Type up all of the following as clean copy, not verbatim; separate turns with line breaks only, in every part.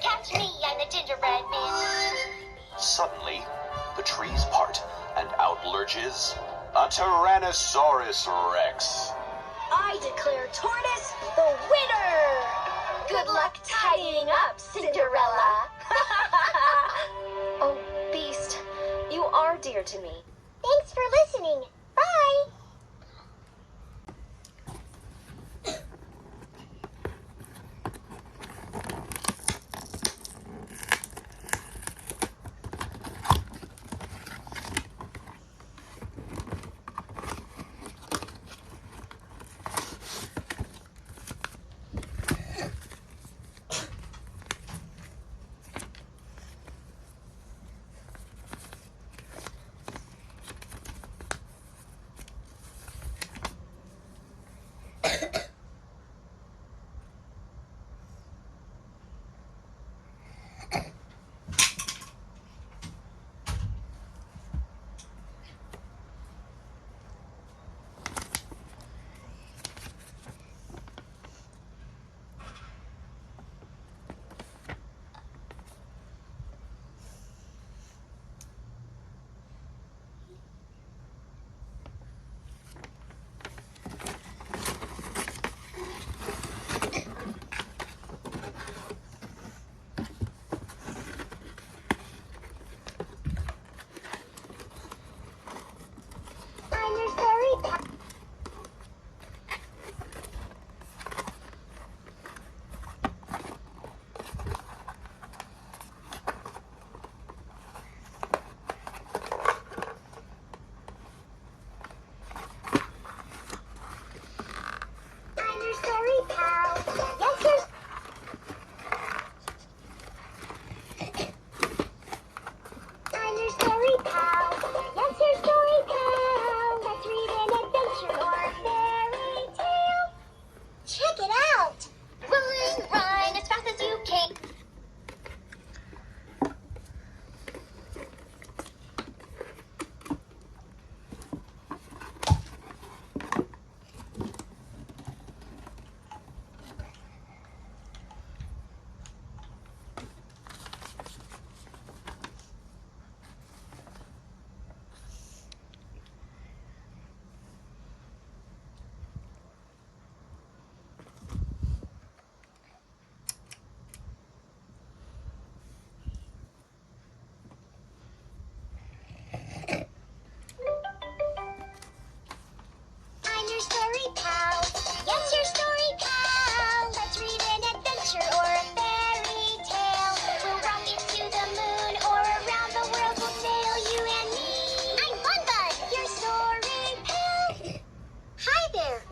catch me, I'm the gingerbread man.
Suddenly, the trees part, and out lurches a Tyrannosaurus Rex.
I declare Tortoise the winner! Good luck tidying up, Cinderella.
Oh, Beast, you are dear to me.
Thanks for listening. Bye!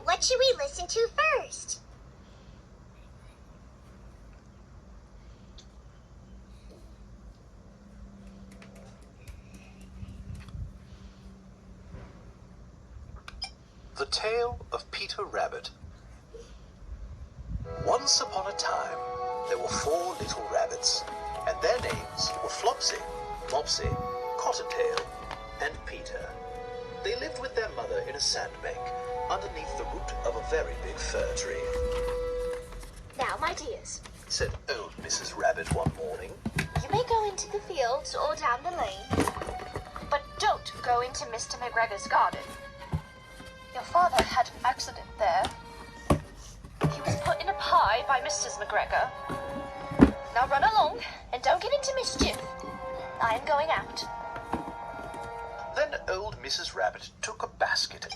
What should we listen to first?
The Tale of Peter Rabbit. Once upon a time, there were 4 little rabbits, and their names were Flopsy, Mopsy, Cottontail, and Peter. They lived with their mother in a sandbank underneath the root of a very big fir tree.
Now, my dears,
Said old Mrs. Rabbit one morning.
you may go into the fields or down the lane, but don't go into Mr. McGregor's garden. Your father had an accident there. He was put in a pie by Mrs. McGregor. Now run along and don't get into mischief. I am going out.
Then old Mrs. Rabbit took a basket